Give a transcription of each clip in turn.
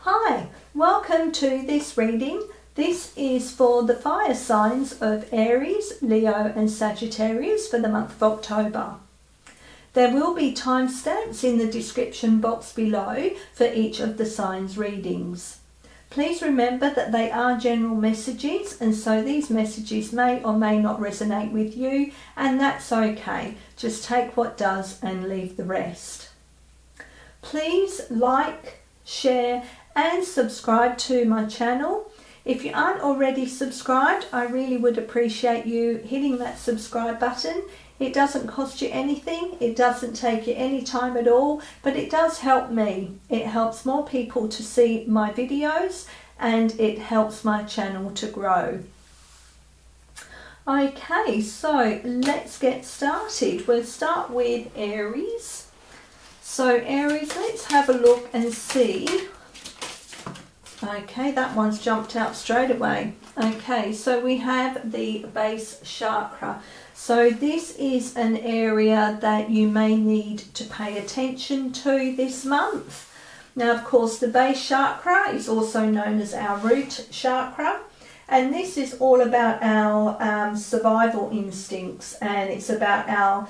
Hi, welcome to this reading. This is for the fire signs of Aries, Leo and Sagittarius for the month of October. There will be timestamps in the description box below for each of the signs' readings. Please remember that they are general messages, and so these messages may or may not resonate with you, and that's okay. Just take what does and leave the rest. Please like, share and subscribe to my channel. If you aren't already subscribed, I really would appreciate you hitting that subscribe button. It doesn't cost you anything, it doesn't take you any time at all, but it does help me. It helps more people to see my videos and it helps my channel to grow. Okay, so let's get started. We'll start with Aries. So Aries, let's have a look and see. Okay, that one's jumped out straight away. Okay, so we have the base chakra. So this is an area that you may need to pay attention to this month. Now, of course, the base chakra is also known as our root chakra. And this is all about our survival instincts, and it's about our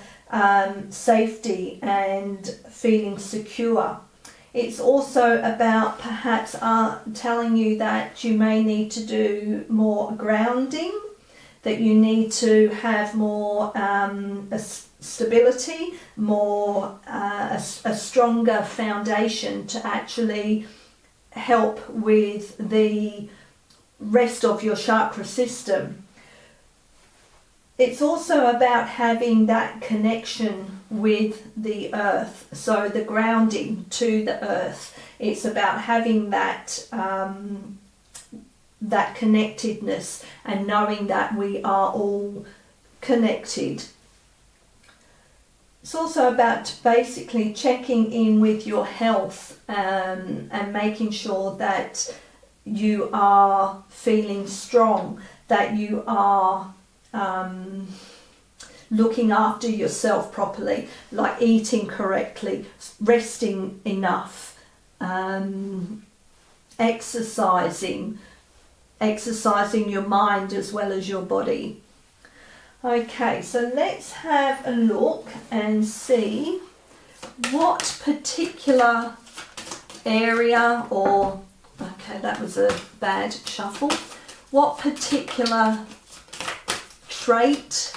safety and feeling secure. It's also about perhaps telling you that you may need to do more grounding, that you need to have more stability, more a stronger foundation to actually help with the rest of your chakra system. It's also about having that connection with the earth, so the grounding to the earth. It's about having that that connectedness and knowing that we are all connected. It's also about basically checking in with your health and making sure that you are feeling strong, that you are looking after yourself properly, like eating correctly, resting enough, exercising your mind as well as your body. Okay, so let's have a look and see what particular area, or okay, that was a bad shuffle, what particular trait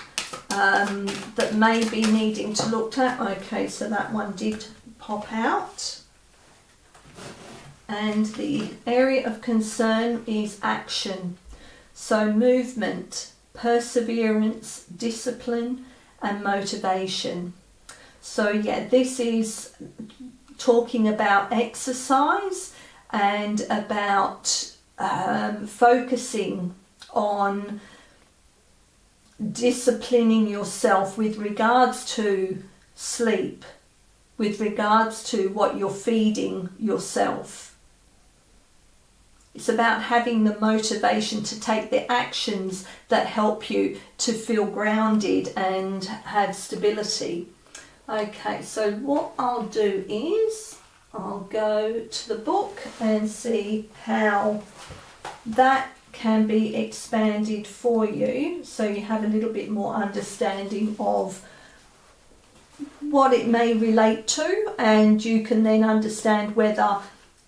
that may be needing to look at. Okay, so that one did pop out. And the area of concern is action. So movement, perseverance, discipline and motivation. So yeah, this is talking about exercise and about focusing on disciplining yourself with regards to sleep, with regards to what you're feeding yourself. It's about having the motivation to take the actions that help you to feel grounded and have stability. Okay, so what I'll do is I'll go to the book and see how that can be expanded for you, so you have a little bit more understanding of what it may relate to, and you can then understand whether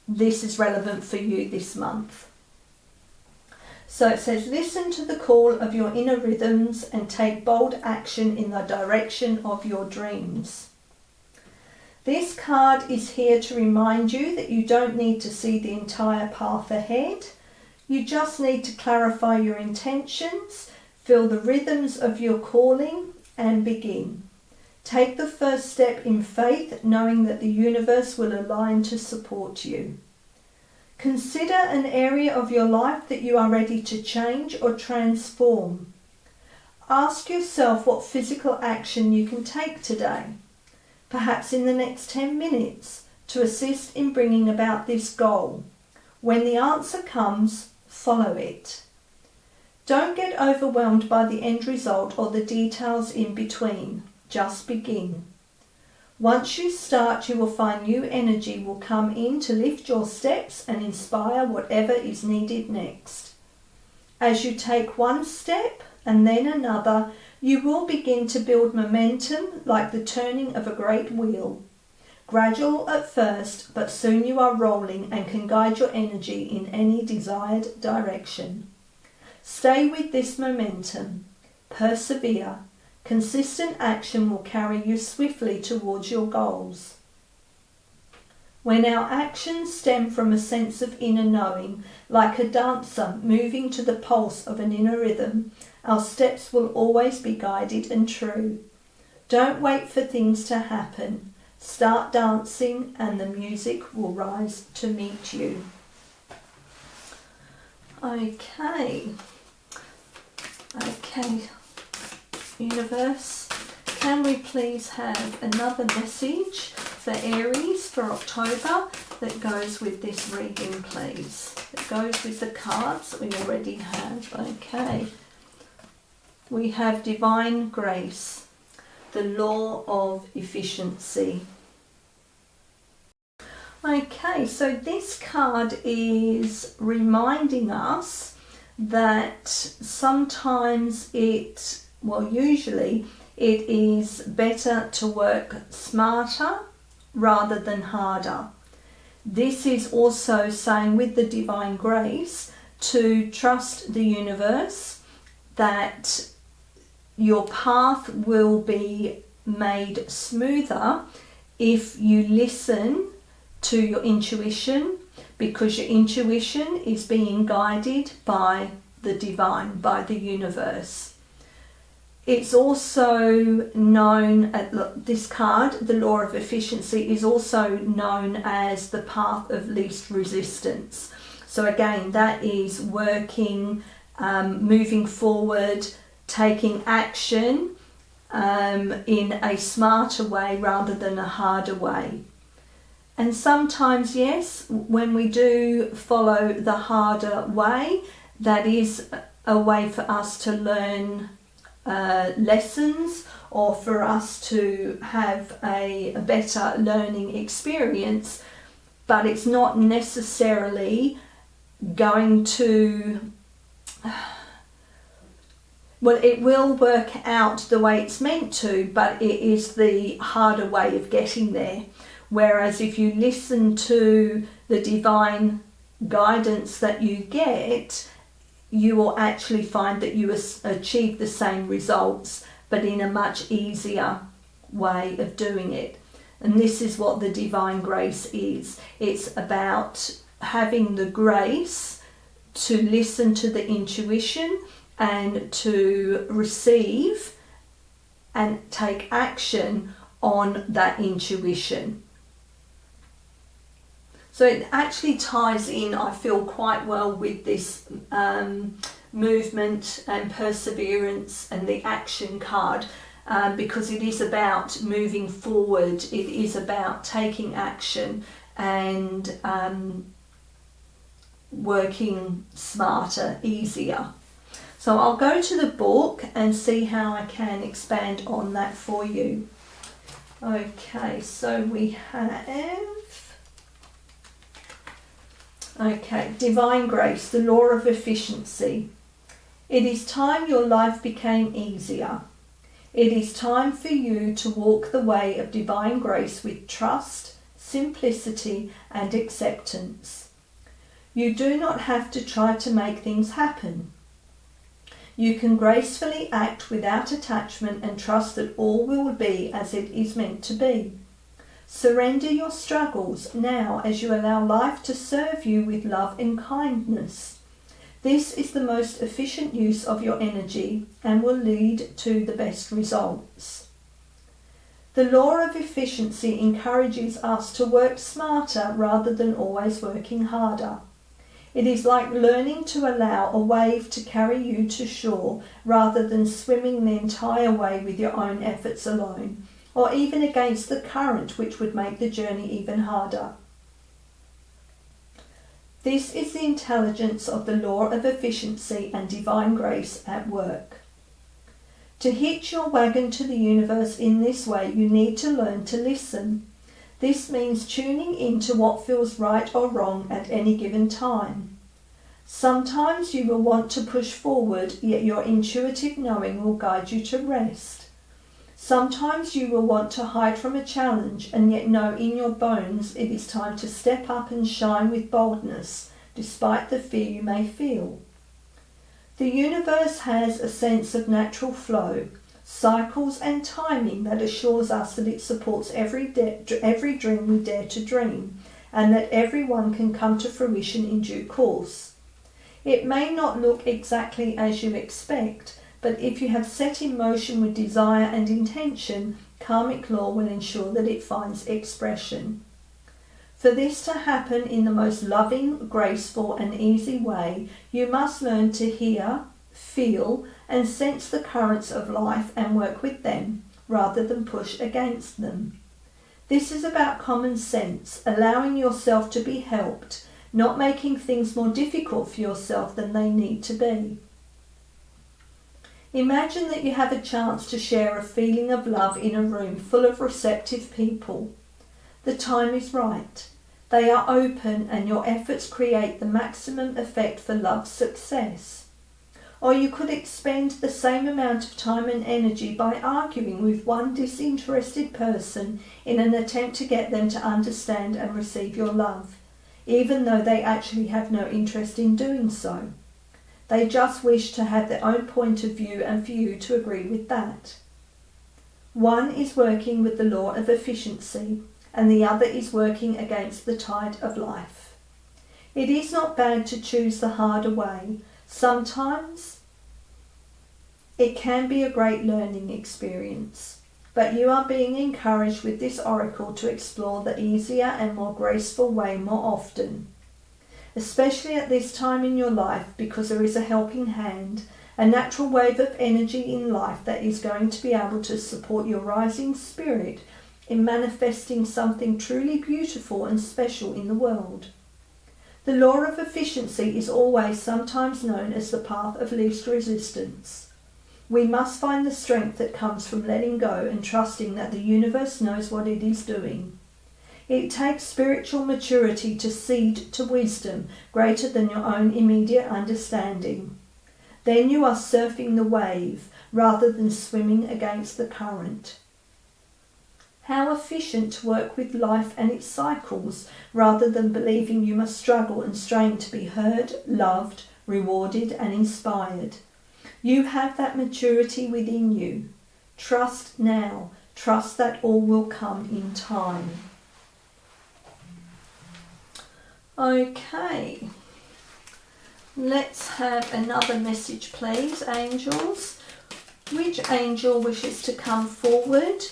this is relevant for you this month. So it says, listen to the call of your inner rhythms and take bold action in the direction of your dreams. This card is here to remind you that you don't need to see the entire path ahead. You just need to clarify your intentions, feel the rhythms of your calling and begin. Take the first step in faith, knowing that the universe will align to support you. Consider an area of your life that you are ready to change or transform. Ask yourself what physical action you can take today, perhaps in the next 10 minutes, to assist in bringing about this goal. When the answer comes, follow it. Don't get overwhelmed by the end result or the details in between. Just begin. Once you start, you will find new energy will come in to lift your steps and inspire whatever is needed next. As you take one step and then another, you will begin to build momentum like the turning of a great wheel. Gradual at first, but soon you are rolling and can guide your energy in any desired direction. Stay with this momentum. Persevere. Consistent action will carry you swiftly towards your goals. When our actions stem from a sense of inner knowing, like a dancer moving to the pulse of an inner rhythm, our steps will always be guided and true. Don't wait for things to happen. Start dancing and the music will rise to meet you. Okay, universe, can we please have another message for Aries for October that goes with this reading, please? That goes with the cards that we already have. Okay, we have divine grace, the law of efficiency. Okay, so this card is reminding us that sometimes usually it is better to work smarter rather than harder. This is also saying with the divine grace to trust the universe, that your path will be made smoother if you listen to your intuition, because your intuition is being guided by the divine, by the universe. It's also known, this card, the law of efficiency, is also known as the path of least resistance. So again, that is working, moving forward, taking action in a smarter way rather than a harder way. And sometimes, yes, when we do follow the harder way, that is a way for us to learn lessons, or for us to have a better learning experience, but it's not necessarily going to, well, it will work out the way it's meant to, but it is the harder way of getting there. Whereas if you listen to the divine guidance that you get, you will actually find that you achieve the same results, but in a much easier way of doing it. And this is what the divine grace is. It's about having the grace to listen to the intuition and to receive and take action on that intuition. So it actually ties in, I feel, quite well with this movement and perseverance and the action card, because it is about moving forward. It is about taking action and working smarter, easier. So I'll go to the book and see how I can expand on that for you. Okay, so we have... Okay, divine grace, the law of efficiency. It is time your life became easier. It is time for you to walk the way of divine grace with trust, simplicity, and acceptance. You do not have to try to make things happen. You can gracefully act without attachment and trust that all will be as it is meant to be. Surrender your struggles now as you allow life to serve you with love and kindness. This is the most efficient use of your energy and will lead to the best results. The law of efficiency encourages us to work smarter rather than always working harder. It is like learning to allow a wave to carry you to shore rather than swimming the entire way with your own efforts alone, or even against the current, which would make the journey even harder. This is the intelligence of the law of efficiency and divine grace at work. To hitch your wagon to the universe in this way, you need to learn to listen. This means tuning into what feels right or wrong at any given time. Sometimes you will want to push forward, yet your intuitive knowing will guide you to rest. Sometimes you will want to hide from a challenge, and yet know in your bones it is time to step up and shine with boldness, despite the fear you may feel. The universe has a sense of natural flow, cycles and timing that assures us that it supports every dream we dare to dream, and that everyone can come to fruition in due course. It may not look exactly as you expect, but if you have set in motion with desire and intention, karmic law will ensure that it finds expression. For this to happen in the most loving, graceful and easy way, you must learn to hear, feel and sense the currents of life and work with them, rather than push against them. This is about common sense, allowing yourself to be helped, not making things more difficult for yourself than they need to be. Imagine that you have a chance to share a feeling of love in a room full of receptive people. The time is right. They are open and your efforts create the maximum effect for love's success. Or you could expend the same amount of time and energy by arguing with one disinterested person in an attempt to get them to understand and receive your love, even though they actually have no interest in doing so. They just wish to have their own point of view and for you to agree with that. One is working with the law of efficiency, and the other is working against the tide of life. It is not bad to choose the harder way. Sometimes it can be a great learning experience, but you are being encouraged with this oracle to explore the easier and more graceful way more often, especially at this time in your life, because there is a helping hand, a natural wave of energy in life that is going to be able to support your rising spirit in manifesting something truly beautiful and special in the world. The law of efficiency is always sometimes known as the path of least resistance. We must find the strength that comes from letting go and trusting that the universe knows what it is doing. It takes spiritual maturity to cede to wisdom greater than your own immediate understanding. Then you are surfing the wave rather than swimming against the current. How efficient to work with life and its cycles, rather than believing you must struggle and strain to be heard, loved, rewarded and inspired. You have that maturity within you. Trust now. Trust that all will come in time. Okay. Let's have another message, please, angels. Which angel wishes to come forward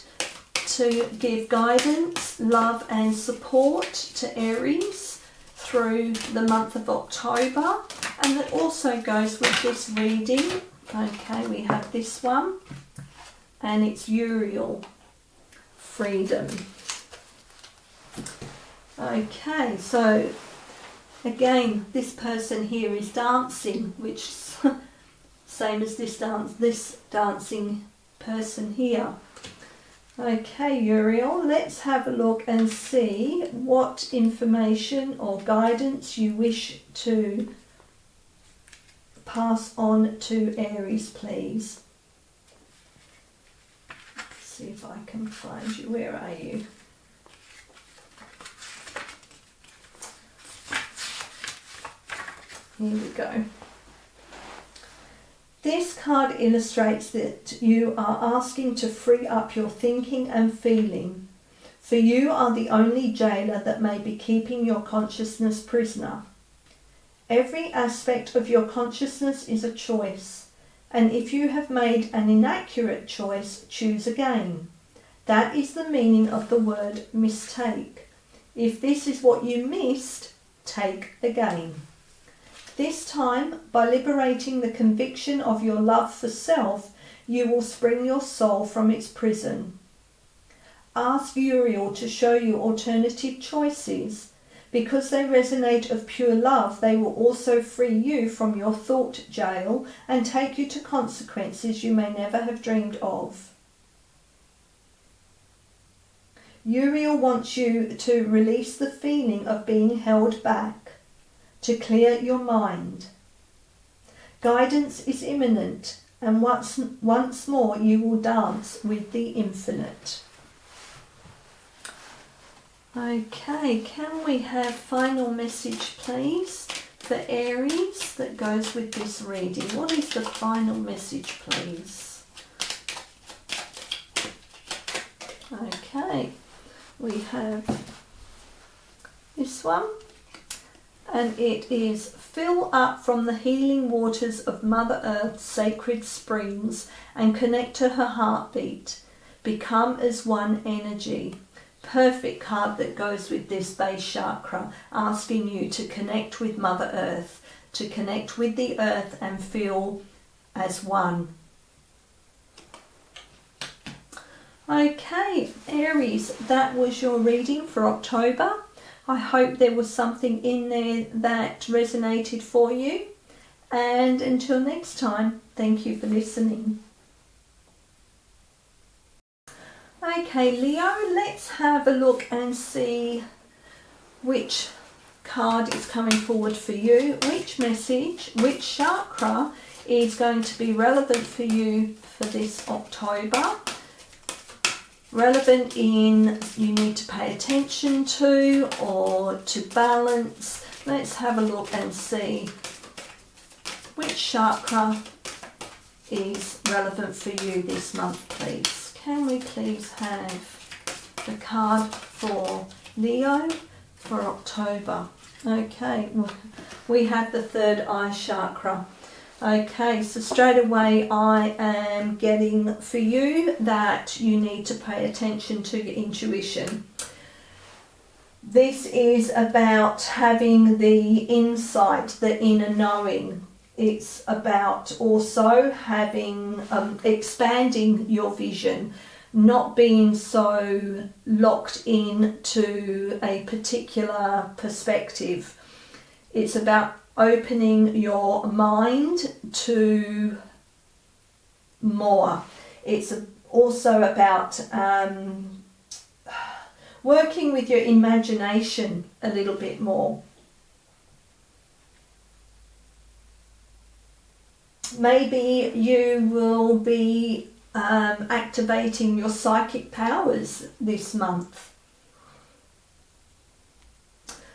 to give guidance, love and support to Aries through the month of October? And that also goes with this reading. Okay, we have this one, and it's Uriel, freedom. Okay, so again, this person here is dancing, which is same as this dancing person here. Okay, Uriel, let's have a look and see what information or guidance you wish to pass on to Aries, please. Let's see if I can find you. Where are you? Here we go. This card illustrates that you are asking to free up your thinking and feeling, for you are the only jailer that may be keeping your consciousness prisoner. Every aspect of your consciousness is a choice, and if you have made an inaccurate choice, choose again. That is the meaning of the word mistake. If this is what you missed, take again. This time, by liberating the conviction of your love for self, you will spring your soul from its prison. Ask Uriel to show you alternative choices. Because they resonate of pure love, they will also free you from your thought jail and take you to consequences you may never have dreamed of. Uriel wants you to release the feeling of being held back, to clear your mind. Guidance is imminent, and once more you will dance with the infinite. Okay, can we have final message, please, for Aries that goes with this reading? What is the final message, please? Okay, we have this one, and it is: fill up from the healing waters of Mother Earth's sacred springs and connect to her heartbeat. Become as one energy. Perfect card that goes with this base chakra, asking you to connect with Mother Earth, to connect with the earth and feel as one. Okay, Aries, that was your reading for October. I hope there was something in there that resonated for you. And until next time, thank you for listening. Okay, Leo, let's have a look and see which card is coming forward for you, which message, which chakra is going to be relevant for you for this October. Relevant in you need to pay attention to or to balance. Let's have a look and see which chakra is relevant for you this month, please. Can we please have the card for Leo for October? Okay, we have the third eye chakra. Okay, so straight away I am getting for you that you need to pay attention to your intuition. This is about having the insight, the inner knowing. It's about also having, expanding your vision, not being so locked in to a particular perspective. It's about opening your mind to more. It's also about working with your imagination a little bit more. Maybe you will be activating your psychic powers this month.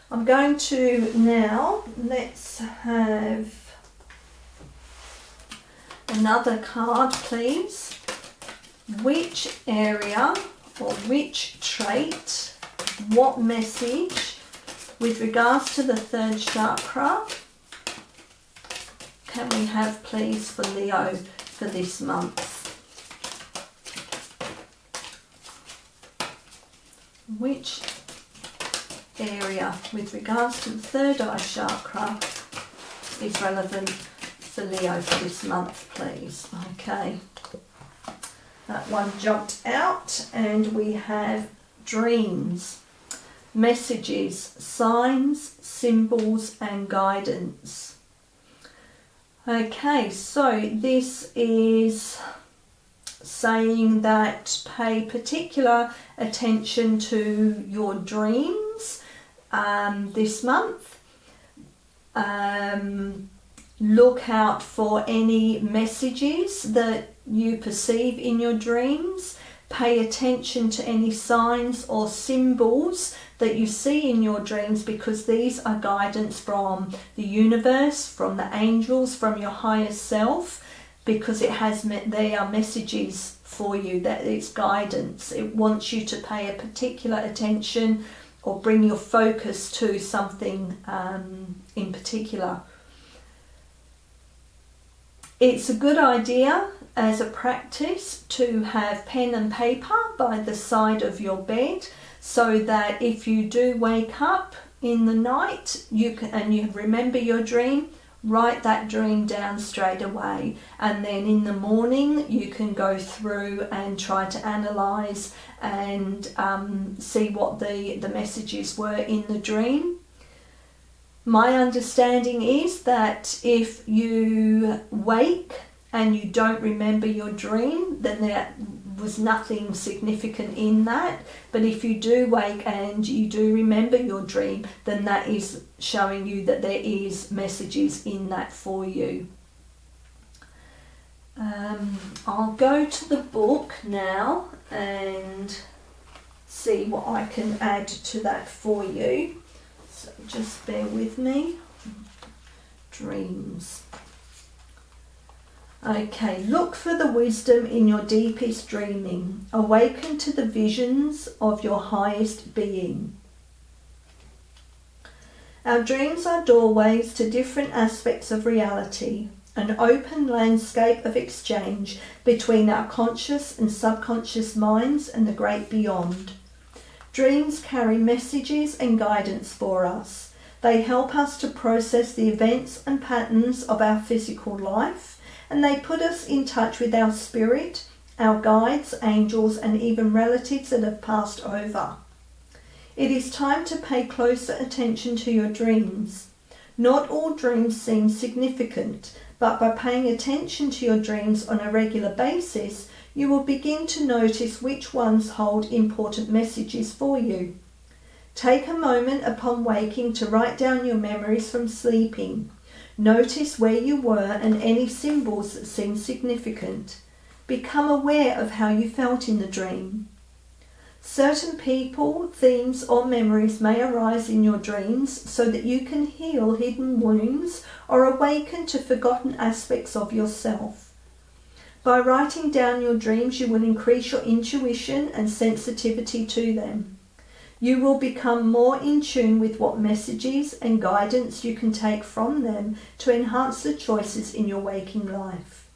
I'm going to now, let's have another card, please. Which area or which trait, what message with regards to the third chakra can we have, please, for Leo for this month? Which area with regards to the third eye chakra is relevant for Leo for this month, please? Okay, that one jumped out, and we have dreams, messages, signs, symbols and guidance. Okay, so this is saying that pay particular attention to your dreams this month. Look out for any messages that you perceive in your dreams. Pay attention to any signs or symbols that you see in your dreams, because these are guidance from the universe, from the angels, from your higher self, because they are messages for you, that it's guidance. It wants you to pay a particular attention or bring your focus to something in particular. It's a good idea as a practice to have pen and paper by the side of your bed, so that if you do wake up in the night and you remember your dream, write that dream down straight away, and then in the morning you can go through and try to analyse and see what the messages were in the dream, My understanding is that if you wake and you don't remember your dream, then there was nothing significant in that. But if you do wake and you do remember your dream, then that is showing you that there is messages in that for you. I'll go to the book now and see what I can add to that for you. So just bear with me. Dreams. Okay, look for the wisdom in your deepest dreaming. Awaken to the visions of your highest being. Our dreams are doorways to different aspects of reality, an open landscape of exchange between our conscious and subconscious minds and the great beyond. Dreams carry messages and guidance for us. They help us to process the events and patterns of our physical life, and they put us in touch with our spirit, our guides, angels, and even relatives that have passed over. It is time to pay closer attention to your dreams. Not all dreams seem significant, but by paying attention to your dreams on a regular basis, you will begin to notice which ones hold important messages for you. Take a moment upon waking to write down your memories from sleeping. Notice where you were and any symbols that seem significant. Become aware of how you felt in the dream. Certain people, themes, or memories may arise in your dreams so that you can heal hidden wounds or awaken to forgotten aspects of yourself. By writing down your dreams, you will increase your intuition and sensitivity to them. You will become more in tune with what messages and guidance you can take from them to enhance the choices in your waking life.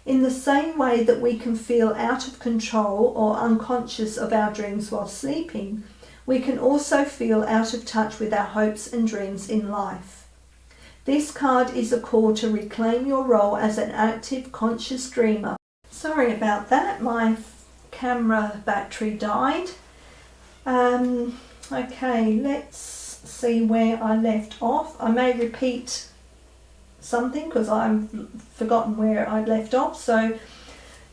In the same way that we can feel out of control or unconscious of our dreams while sleeping, we can also feel out of touch with our hopes and dreams in life. This card is a call to reclaim your role as an active, conscious dreamer. Sorry about that, my camera battery died. Okay, let's see where I left off. I may repeat something because I've forgotten where I left off. So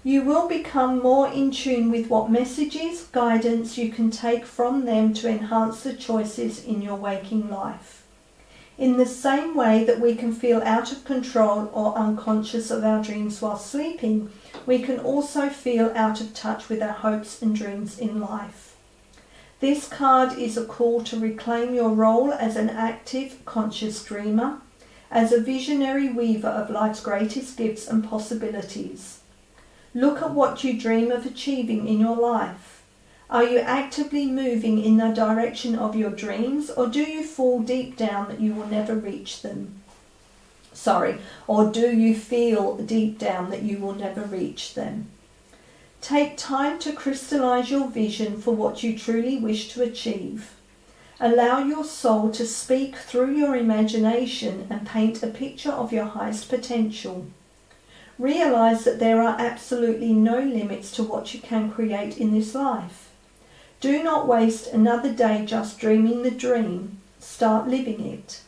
you will become more in tune with what messages, guidance you can take from them to enhance the choices in your waking life. In the same way that we can feel out of control or unconscious of our dreams while sleeping, we can also feel out of touch with our hopes and dreams in life. This card is a call to reclaim your role as an active, conscious dreamer, as a visionary weaver of life's greatest gifts and possibilities. Look at what you dream of achieving in your life. Are you actively moving in the direction of your dreams, or do you fall deep down that you will never reach them? Or do you feel deep down that you will never reach them? Take time to crystallize your vision for what you truly wish to achieve. Allow your soul to speak through your imagination and paint a picture of your highest potential. Realize that there are absolutely no limits to what you can create in this life. Do not waste another day just dreaming the dream. Start living it.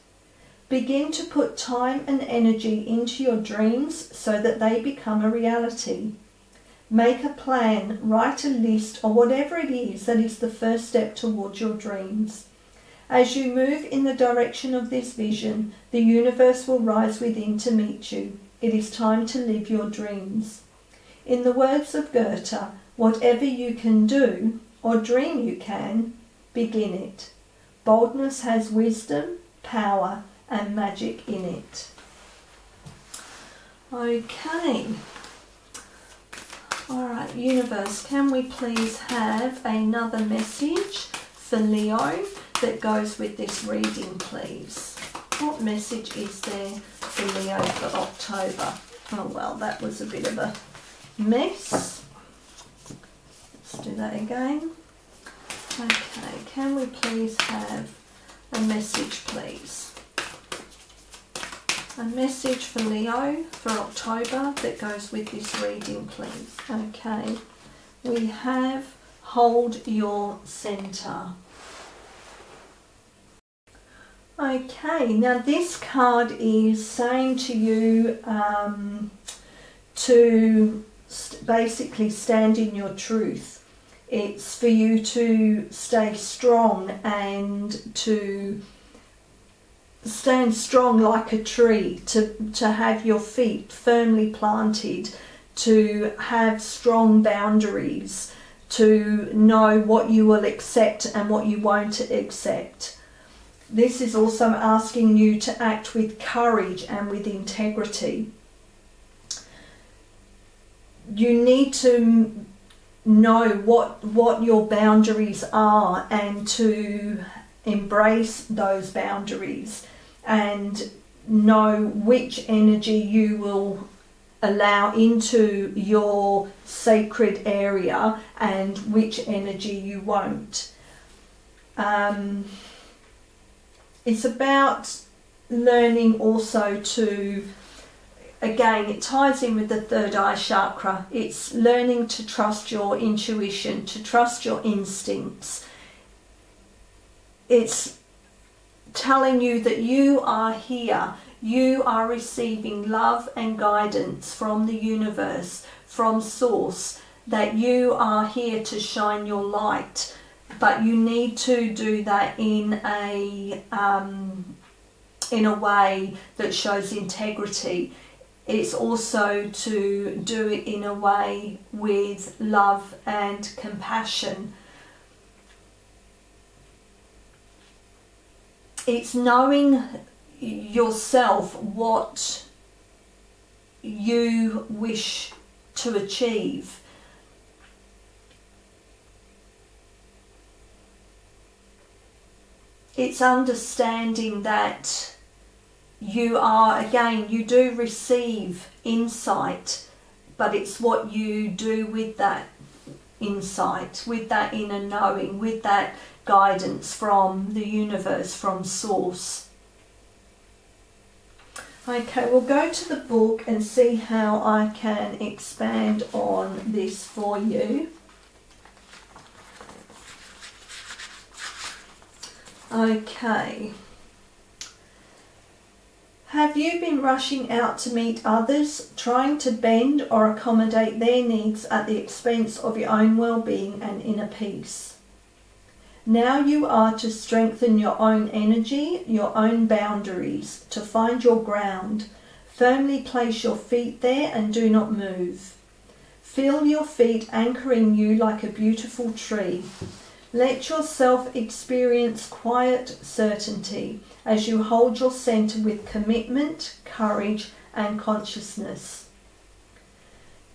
Begin to put time and energy into your dreams so that they become a reality. Make a plan, write a list, or whatever it is that is the first step towards your dreams. As you move in the direction of this vision, the universe will rise within to meet you. It is time to live your dreams. In the words of Goethe, whatever you can do, or dream you can, begin it. Boldness has wisdom, power, and magic in it. Okay. Alright, universe, can we please have another message for Leo that goes with this reading, please? What message is there for Leo for October? Oh well, that was a bit of a mess. Let's do that again. Okay, can we please have a message, please? A message for Leo for October that goes with this reading, please. Okay, we have hold your centre. Okay, now this card is saying to you to basically stand in your truth. It's for you to stay strong and to stand strong like a tree, to have your feet firmly planted, to have strong boundaries, to know what you will accept and what you won't accept. This is also asking you to act with courage and with integrity. You need to know what your boundaries are and to embrace those boundaries and know which energy you will allow into your sacred area and which energy you won't. It's about learning also to, again, it ties in with the third eye chakra. It's learning to trust your intuition, to trust your instincts. It's telling you that you are here. You are receiving love and guidance from the universe, from Source, that you are here to shine your light. But you need to do that in a way that shows integrity. It's also to do it in a way with love and compassion. It's knowing yourself what you wish to achieve. It's understanding that you are, again, you do receive insight, but it's what you do with that insight, with that inner knowing, with that guidance from the universe, from Source. Okay, we'll go to the book and see how I can expand on this for you. Okay. Have you been rushing out to meet others, trying to bend or accommodate their needs at the expense of your own well-being and inner peace? Now you are to strengthen your own energy, your own boundaries, to find your ground. Firmly place your feet there and do not move. Feel your feet anchoring you like a beautiful tree. Let yourself experience quiet certainty as you hold your centre with commitment, courage and consciousness.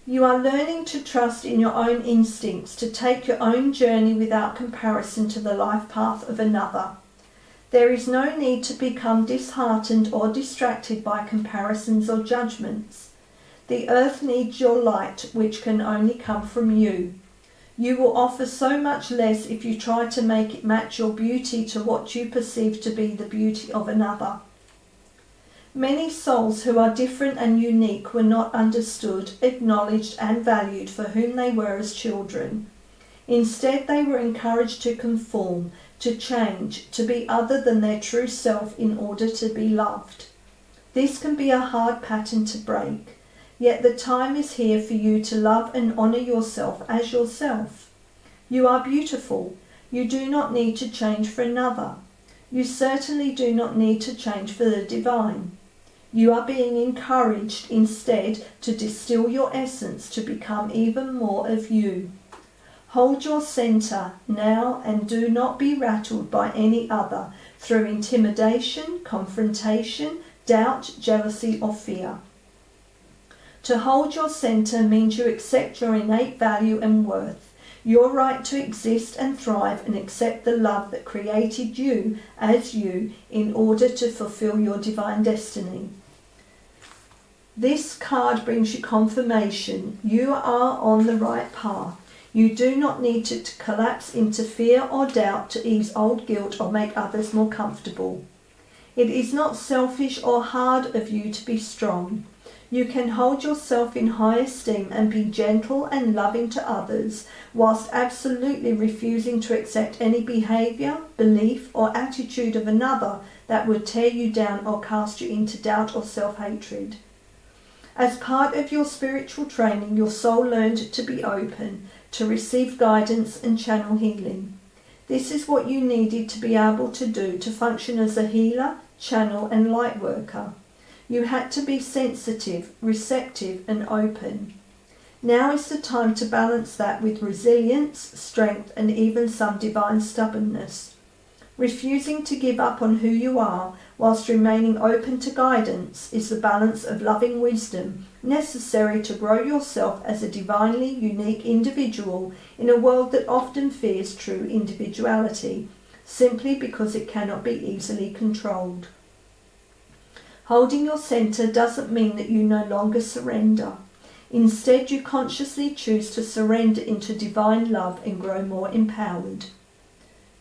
You are learning to trust in your own instincts, to take your own journey without comparison to the life path of another. There is no need to become disheartened or distracted by comparisons or judgments. The earth needs your light, which can only come from you. You will offer so much less if you try to make it match your beauty to what you perceive to be the beauty of another. Many souls who are different and unique were not understood, acknowledged and valued for whom they were as children. Instead, they were encouraged to conform, to change, to be other than their true self in order to be loved. This can be a hard pattern to break. Yet the time is here for you to love and honour yourself as yourself. You are beautiful. You do not need to change for another. You certainly do not need to change for the divine. You are being encouraged instead to distill your essence to become even more of you. Hold your centre now and do not be rattled by any other through intimidation, confrontation, doubt, jealousy or fear. To hold your centre means you accept your innate value and worth, your right to exist and thrive, and accept the love that created you as you in order to fulfill your divine destiny. This card brings you confirmation. You are on the right path. You do not need to collapse into fear or doubt to ease old guilt or make others more comfortable. It is not selfish or hard of you to be strong. You can hold yourself in high esteem and be gentle and loving to others, whilst absolutely refusing to accept any behaviour, belief or attitude of another that would tear you down or cast you into doubt or self-hatred. As part of your spiritual training, your soul learned to be open, to receive guidance and channel healing. This is what you needed to be able to do to function as a healer, channel and light worker. You had to be sensitive, receptive and open. Now is the time to balance that with resilience, strength and even some divine stubbornness. Refusing to give up on who you are whilst remaining open to guidance is the balance of loving wisdom necessary to grow yourself as a divinely unique individual in a world that often fears true individuality, simply because it cannot be easily controlled. Holding your centre doesn't mean that you no longer surrender. Instead, you consciously choose to surrender into divine love and grow more empowered.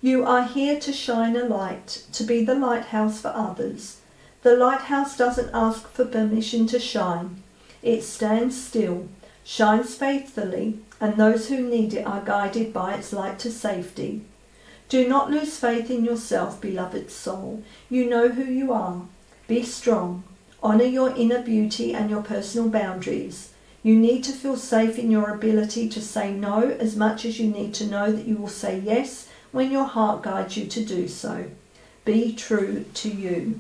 You are here to shine a light, to be the lighthouse for others. The lighthouse doesn't ask for permission to shine. It stands still, shines faithfully, and those who need it are guided by its light to safety. Do not lose faith in yourself, beloved soul. You know who you are. Be strong. Honour your inner beauty and your personal boundaries. You need to feel safe in your ability to say no as much as you need to know that you will say yes when your heart guides you to do so. Be true to you.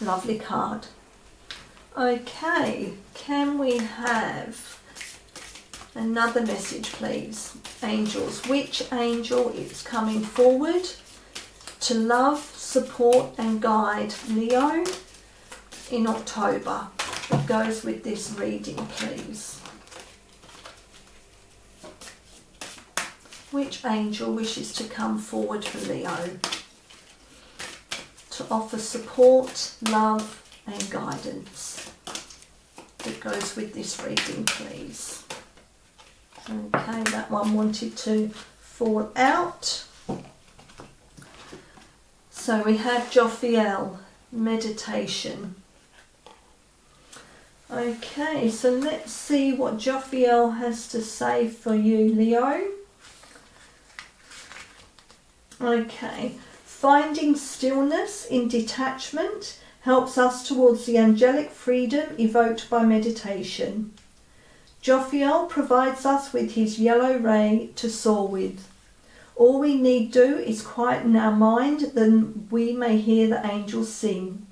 Lovely card. Okay, can we have another message, please? Angels, which angel is coming forward to love, support and guide Leo in October? It goes with this reading, please. Which angel wishes to come forward for Leo to offer support, love and guidance? It goes with this reading, please. Okay, that one wanted to fall out. So we have Jophiel, meditation. Okay, so let's see what Jophiel has to say for you, Leo. Okay, finding stillness in detachment helps us towards the angelic freedom evoked by meditation. Jophiel provides us with his yellow ray to soar with. All we need do is quieten our mind, then we may hear the angels sing.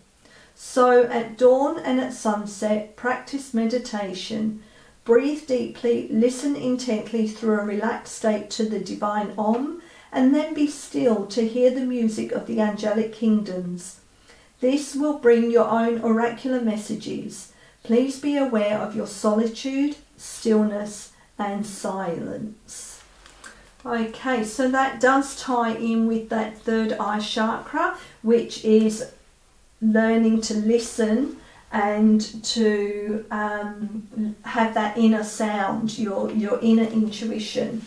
So at dawn and at sunset, practice meditation. Breathe deeply, listen intently through a relaxed state to the divine Om, and then be still to hear the music of the angelic kingdoms. This will bring your own oracular messages. Please be aware of your solitude, stillness and silence. Okay, so that does tie in with that third eye chakra, which is learning to listen and to have that inner sound, your inner intuition.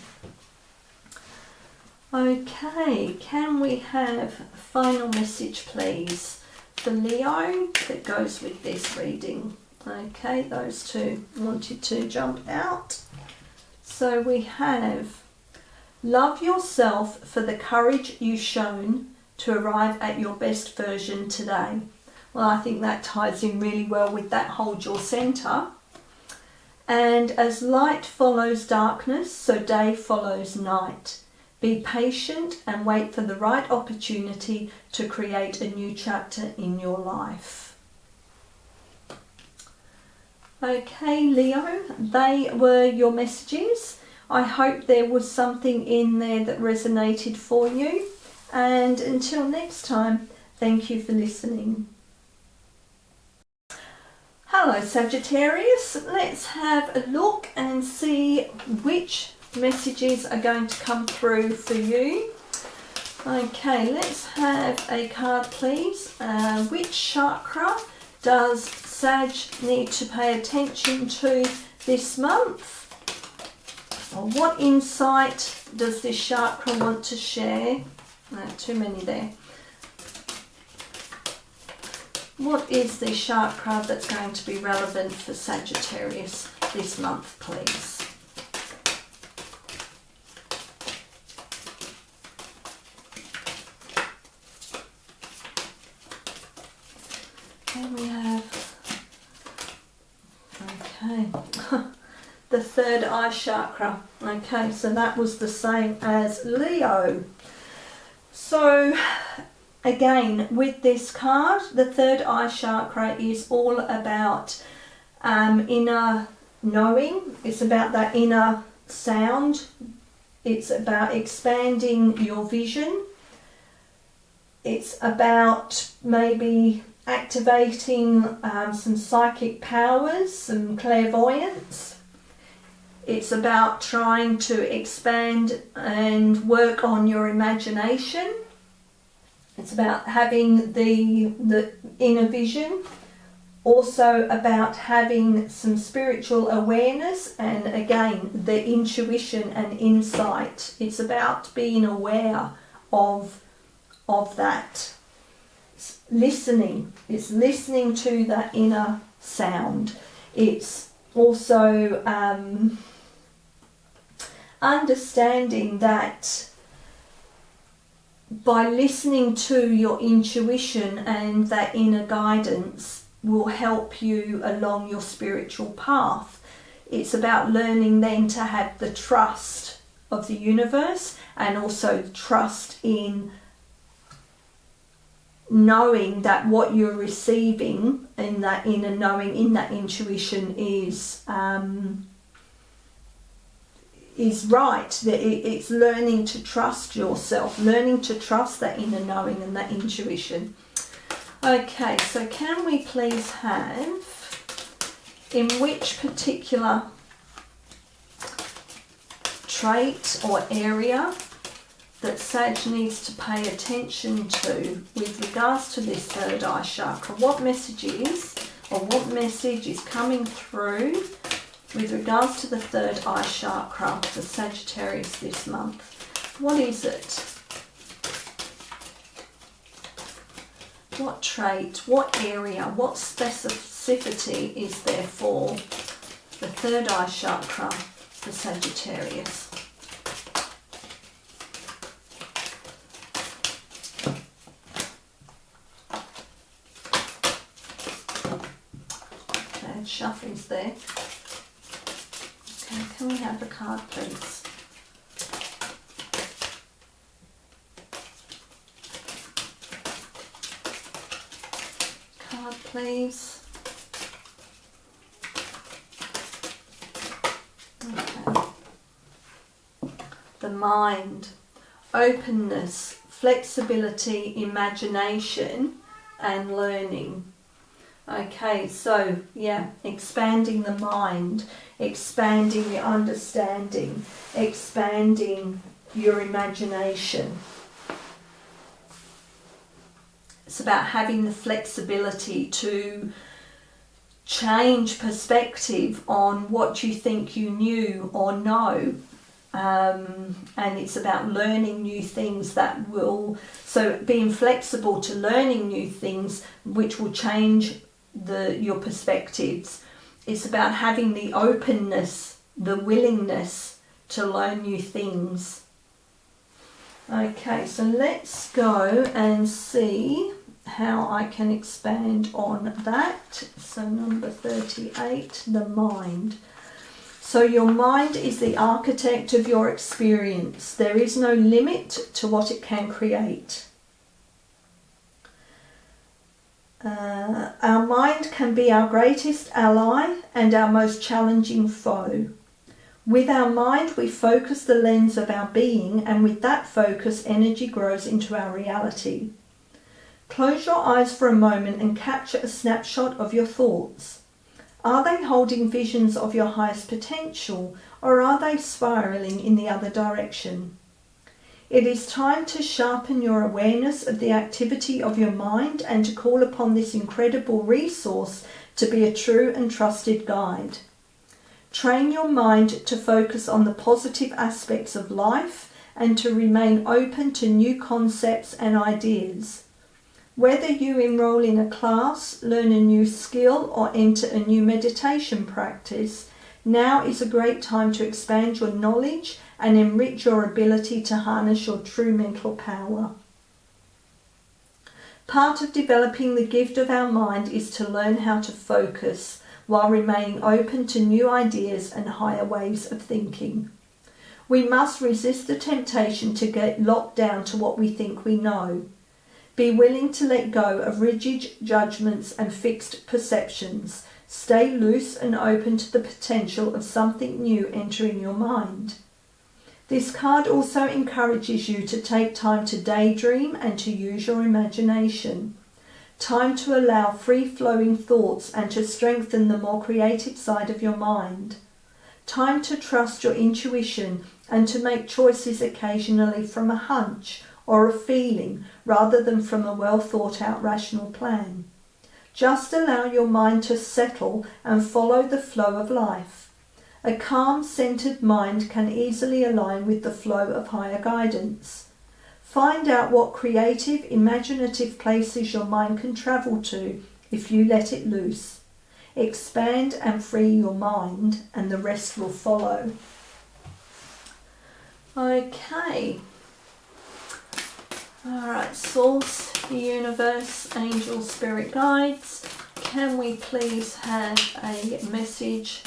Okay, can we have a final message, please, for Leo that goes with this reading? Okay, those two wanted to jump out. So we have, love yourself for the courage you've shown to arrive at your best version today. Well, I think that ties in really well with that hold your centre. And as light follows darkness, so day follows night. Be patient and wait for the right opportunity to create a new chapter in your life. Okay, Leo, they were your messages. I hope there was something in there that resonated for you. And until next time, thank you for listening. Hello, Sagittarius. Let's have a look and see which messages are going to come through for you. Okay, let's have a card, please. Which chakra does Sag need to pay attention to this month? Or what insight does this chakra want to share? No, too many there. What is the chakra that's going to be relevant for Sagittarius this month, please? Here we have, okay, the third eye chakra. Okay, so that was the same as Leo. So again, with this card, the third eye chakra is all about inner knowing. It's about that inner sound. It's about expanding your vision. It's about maybe activating some psychic powers, some clairvoyance. It's about trying to expand and work on your imagination. It's about having the inner vision. Also about having some spiritual awareness, and again, the intuition and insight. It's about being aware of that. It's listening. It's listening to that inner sound. It's also understanding that by listening to your intuition and that inner guidance will help you along your spiritual path. It's about learning then to have the trust of the universe, and also trust in knowing that what you're receiving in that inner knowing, in that intuition is right. That it's learning to trust yourself, learning to trust that inner knowing and that intuition. Okay, so can we please have in which particular trait or area that Sag needs to pay attention to with regards to this third eye chakra? What messages or what message is coming through with regards to the third eye chakra for Sagittarius this month? What is it? What trait, what area, what specificity is there for the third eye chakra for Sagittarius? Okay, shuffling's there. Okay, can we have the card, please? Please. Okay. The mind, openness, flexibility, imagination, and learning. Okay, so yeah, expanding the mind, expanding your understanding, expanding your imagination. It's about having the flexibility to change perspective on what you think you knew or know. And it's about learning new things that will, so being flexible to learning new things which will change your perspectives. It's about having the openness, the willingness to learn new things. Okay, so let's go and see how I can expand on that. So number 38, the mind. So your mind is the architect of your experience. There is no limit to what it can create. Our mind can be our greatest ally and our most challenging foe. With our mind, we focus the lens of our being, and with that focus, energy grows into our reality. Close your eyes for a moment and capture a snapshot of your thoughts. Are they holding visions of your highest potential, or are they spiraling in the other direction? It is time to sharpen your awareness of the activity of your mind and to call upon this incredible resource to be a true and trusted guide. Train your mind to focus on the positive aspects of life and to remain open to new concepts and ideas. Whether you enroll in a class, learn a new skill, or enter a new meditation practice, now is a great time to expand your knowledge and enrich your ability to harness your true mental power. Part of developing the gift of our mind is to learn how to focus while remaining open to new ideas and higher ways of thinking. We must resist the temptation to get locked down to what we think we know. Be willing to let go of rigid judgments and fixed perceptions. Stay loose and open to the potential of something new entering your mind. This card also encourages you to take time to daydream and to use your imagination. Time to allow free-flowing thoughts and to strengthen the more creative side of your mind. Time to trust your intuition and to make choices occasionally from a hunch or a feeling rather than from a well-thought-out rational plan. Just allow your mind to settle and follow the flow of life. A calm, centered mind can easily align with the flow of higher guidance. Find out what creative, imaginative places your mind can travel to if you let it loose. Expand and free your mind, and the rest will follow. Okay. Alright, Source, the Universe, Angels, Spirit Guides, can we please have a message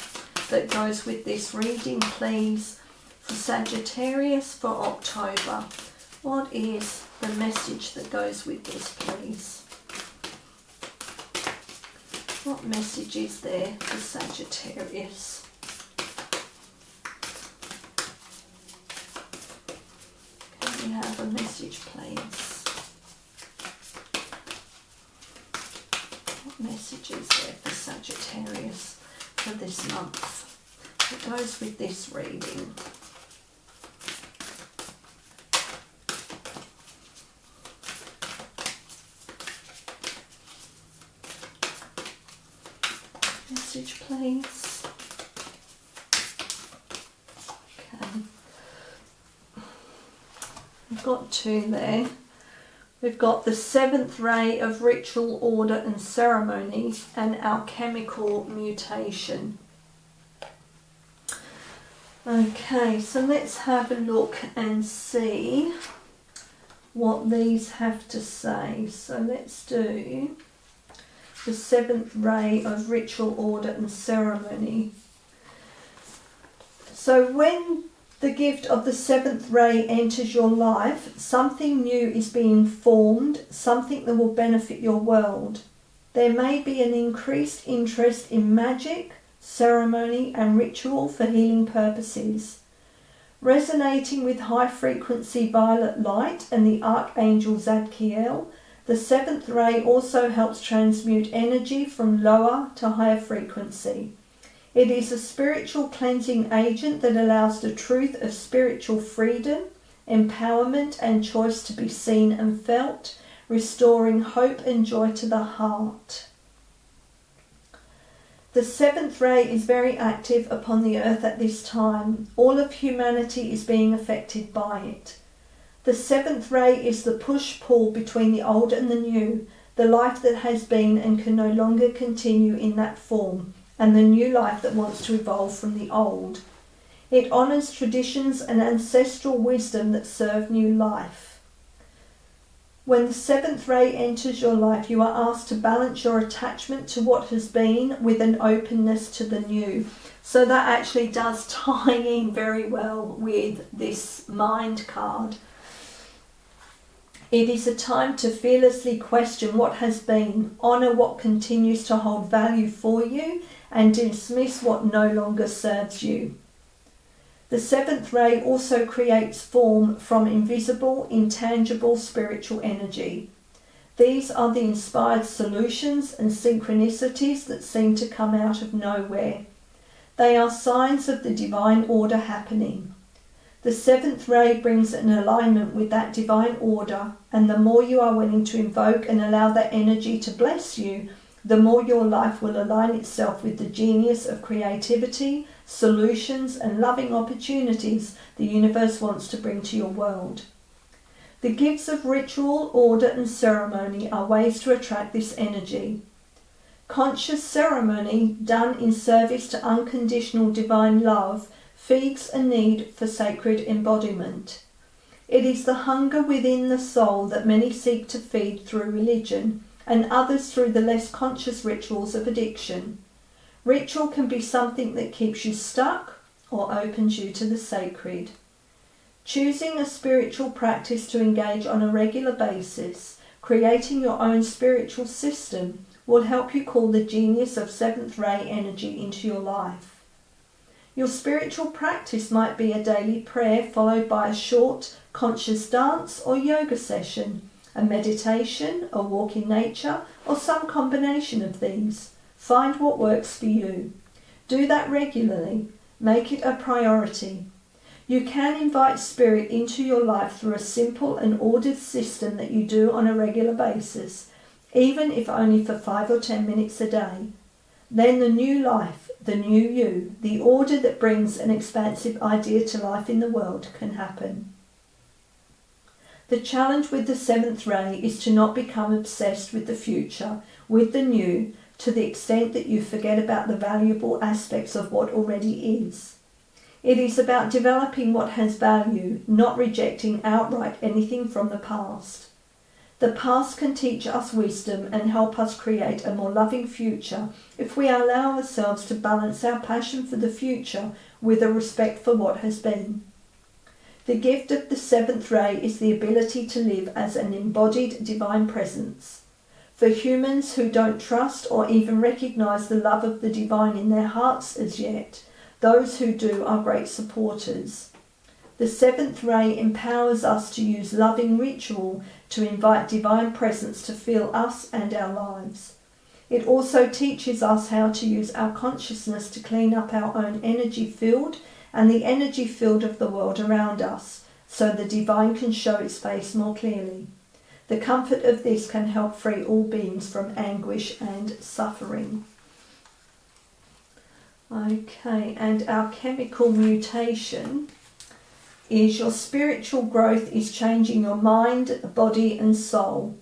that goes with this reading, please, for Sagittarius for October? What is the message that goes with this, please? What message is there for Sagittarius? Can we have a message, please? What message is there for Sagittarius for this month? It goes with this reading. Message, please. Okay. We've got two there. We've got the seventh ray of ritual, order and ceremony and alchemical mutation. Okay, so let's have a look and see what these have to say. So let's do the seventh ray of ritual, order and ceremony. So when the gift of the seventh ray enters your life, something new is being formed, something that will benefit your world. There may be an increased interest in magic, ceremony and ritual for healing purposes. Resonating with high frequency violet light and the Archangel Zadkiel, the seventh ray also helps transmute energy from lower to higher frequency. It is a spiritual cleansing agent that allows the truth of spiritual freedom, empowerment and choice to be seen and felt, restoring hope and joy to the heart. The seventh ray is very active upon the earth at this time. All of humanity is being affected by it. The seventh ray is the push-pull between the old and the new, the life that has been and can no longer continue in that form, and the new life that wants to evolve from the old. It honours traditions and ancestral wisdom that serve new life. When the seventh ray enters your life, you are asked to balance your attachment to what has been with an openness to the new. So that actually does tie in very well with this mind card. It is a time to fearlessly question what has been, honour what continues to hold value for you, and dismiss what no longer serves you. The seventh ray also creates form from invisible, intangible spiritual energy. These are the inspired solutions and synchronicities that seem to come out of nowhere. They are signs of the divine order happening. The seventh ray brings an alignment with that divine order, and the more you are willing to invoke and allow that energy to bless you, the more your life will align itself with the genius of creativity, solutions and loving opportunities the universe wants to bring to your world. The gifts of ritual, order and ceremony are ways to attract this energy. Conscious ceremony done in service to unconditional divine love feeds a need for sacred embodiment. It is the hunger within the soul that many seek to feed through religion, and others through the less conscious rituals of addiction. Ritual can be something that keeps you stuck or opens you to the sacred. Choosing a spiritual practice to engage on a regular basis, creating your own spiritual system, will help you call the genius of seventh ray energy into your life. Your spiritual practice might be a daily prayer followed by a short, conscious dance or yoga session, a meditation, a walk in nature, or some combination of these. Find what works for you. Do that regularly. Make it a priority. You can invite spirit into your life through a simple and ordered system that you do on a regular basis, even if only for 5 or 10 minutes a day. Then the new life, the new you, the order that brings an expansive idea to life in the world can happen. The challenge with the seventh ray is to not become obsessed with the future, with the new, to the extent that you forget about the valuable aspects of what already is. It is about developing what has value, not rejecting outright anything from the past. The past can teach us wisdom and help us create a more loving future if we allow ourselves to balance our passion for the future with a respect for what has been. The gift of the seventh ray is the ability to live as an embodied divine presence. For humans who don't trust or even recognize the love of the divine in their hearts as yet, those who do are great supporters. The seventh ray empowers us to use loving ritual to invite divine presence to fill us and our lives. It also teaches us how to use our consciousness to clean up our own energy field and the energy field of the world around us, so the divine can show its face more clearly. The comfort of this can help free all beings from anguish and suffering. Okay, and our chemical mutation is your spiritual growth is changing your mind, body and soul.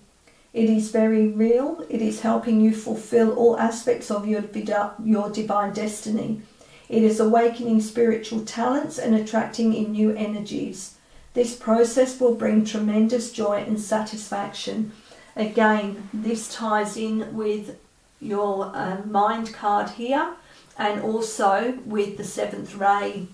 It is very real. It is helping you fulfill all aspects of your divine destiny. It is awakening spiritual talents and attracting in new energies. This process will bring tremendous joy and satisfaction. Again, this ties in with your mind card here, and also with the seventh ray.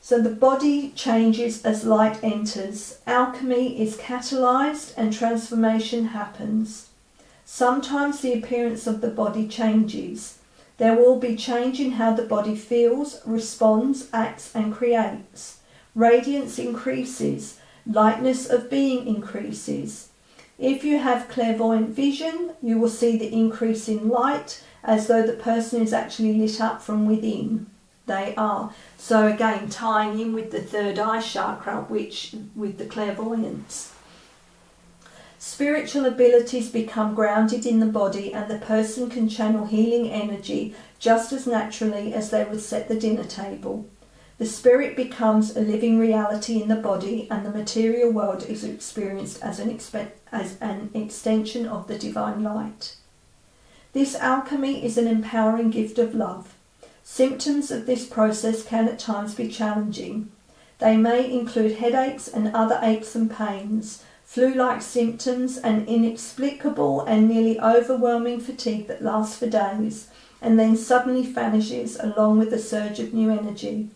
So the body changes as light enters. Alchemy is catalyzed and transformation happens. Sometimes the appearance of the body changes. There will be change in how the body feels, responds, acts and creates. Radiance increases. Lightness of being increases. If you have clairvoyant vision, you will see the increase in light as though the person is actually lit up from within. They are. So again, tying in with the third eye chakra, which with the clairvoyance. Spiritual abilities become grounded in the body and the person can channel healing energy just as naturally as they would set the dinner table. The spirit becomes a living reality in the body and the material world is experienced as an extension of the divine light. This alchemy is an empowering gift of love. Symptoms of this process can at times be challenging. They may include headaches and other aches and pains, flu-like symptoms, and inexplicable and nearly overwhelming fatigue that lasts for days and then suddenly vanishes along with a surge of new energy.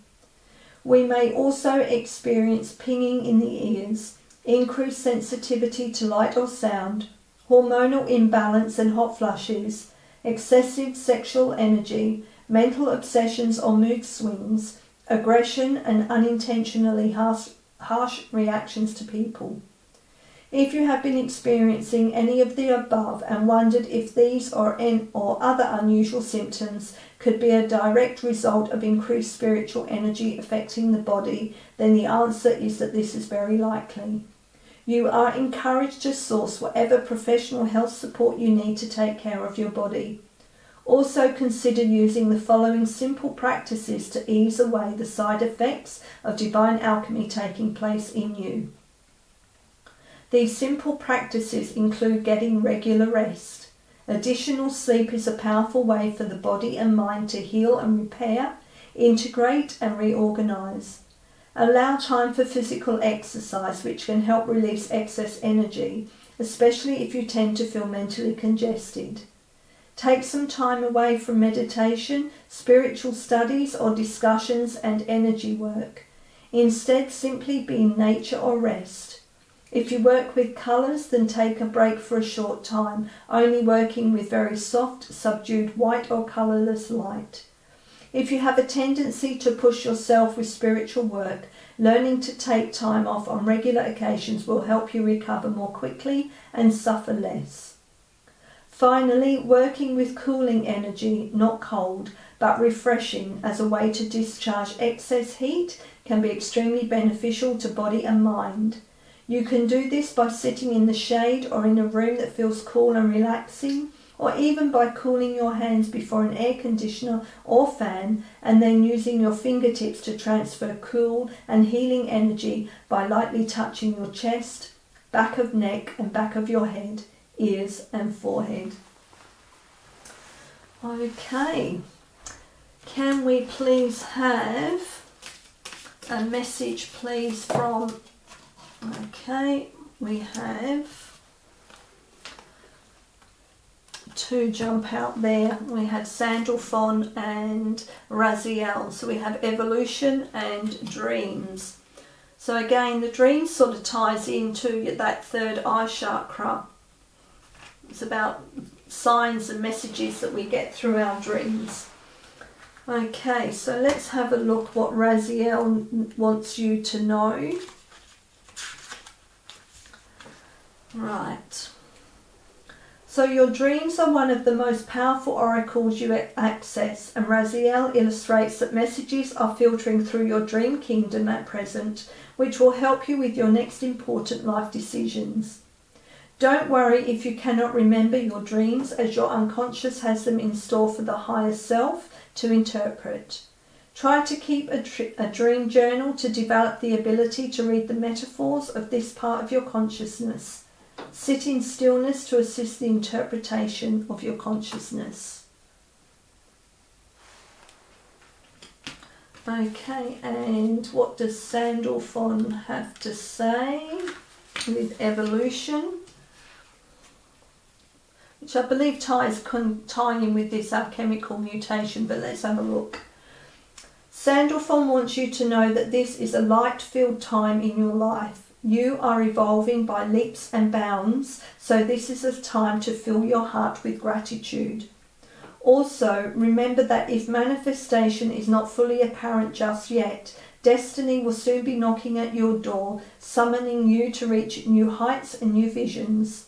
We may also experience pinging in the ears, increased sensitivity to light or sound, hormonal imbalance and hot flushes, excessive sexual energy, mental obsessions or mood swings, aggression and unintentionally harsh reactions to people. If you have been experiencing any of the above and wondered if these or other unusual symptoms could be a direct result of increased spiritual energy affecting the body, then the answer is that this is very likely. You are encouraged to source whatever professional health support you need to take care of your body. Also consider using the following simple practices to ease away the side effects of divine alchemy taking place in you. These simple practices include getting regular rest. Additional sleep is a powerful way for the body and mind to heal and repair, integrate and reorganize. Allow time for physical exercise, which can help release excess energy, especially if you tend to feel mentally congested. Take some time away from meditation, spiritual studies or discussions and energy work. Instead, simply be in nature or rest. If you work with colours, then take a break for a short time, only working with very soft, subdued white or colourless light. If you have a tendency to push yourself with spiritual work, learning to take time off on regular occasions will help you recover more quickly and suffer less. Finally, working with cooling energy, not cold, but refreshing as a way to discharge excess heat can be extremely beneficial to body and mind. You can do this by sitting in the shade or in a room that feels cool and relaxing, or even by cooling your hands before an air conditioner or fan and then using your fingertips to transfer cool and healing energy by lightly touching your chest, back of neck and back of your head, ears and forehead. Okay, can we please have a message please from, okay, we have two jump out there. We had Sandalphon and Raziel. So we have evolution and dreams. So again, the dreams sort of ties into that third eye chakra. It's about signs and messages that we get through our dreams. Okay, so let's have a look what Raziel wants you to know. Right. So your dreams are one of the most powerful oracles you access, and Raziel illustrates that messages are filtering through your dream kingdom at present, which will help you with your next important life decisions. Don't worry if you cannot remember your dreams, as your unconscious has them in store for the higher self to interpret. Try to keep a dream journal to develop the ability to read the metaphors of this part of your consciousness. Sit in stillness to assist the interpretation of your consciousness. Okay, and what does Sandalphon have to say with evolution? Which I believe ties in with this alchemical mutation, but let's have a look. Sandalphon wants you to know that this is a light-filled time in your life. You are evolving by leaps and bounds, so this is a time to fill your heart with gratitude. Also, remember that if manifestation is not fully apparent just yet, destiny will soon be knocking at your door, summoning you to reach new heights and new visions.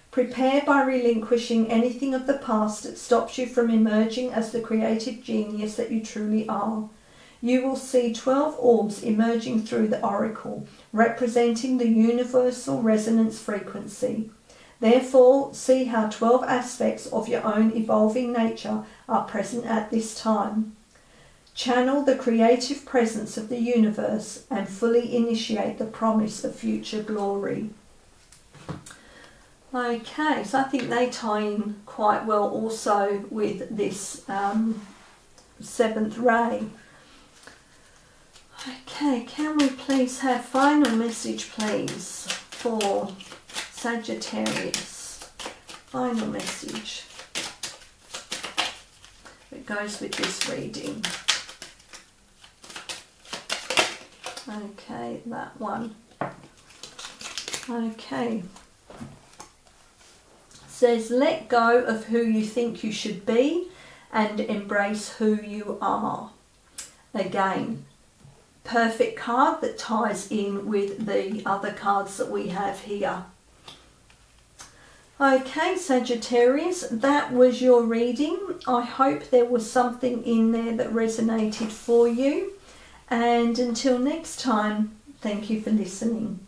Prepare by relinquishing anything of the past that stops you from emerging as the creative genius that you truly are. You will see 12 orbs emerging through the oracle, representing the universal resonance frequency. Therefore, see how 12 aspects of your own evolving nature are present at this time. Channel the creative presence of the universe and fully initiate the promise of future glory. Okay, so I think they tie in quite well also with this seventh ray. Okay, can we please have final message please for Sagittarius? Final message. It goes with this reading. Okay, that one. Okay. Says, let go of who you think you should be and embrace who you are. Again, perfect card that ties in with the other cards that we have here. Okay, Sagittarius, that was your reading. I hope there was something in there that resonated for you. And until next time, thank you for listening.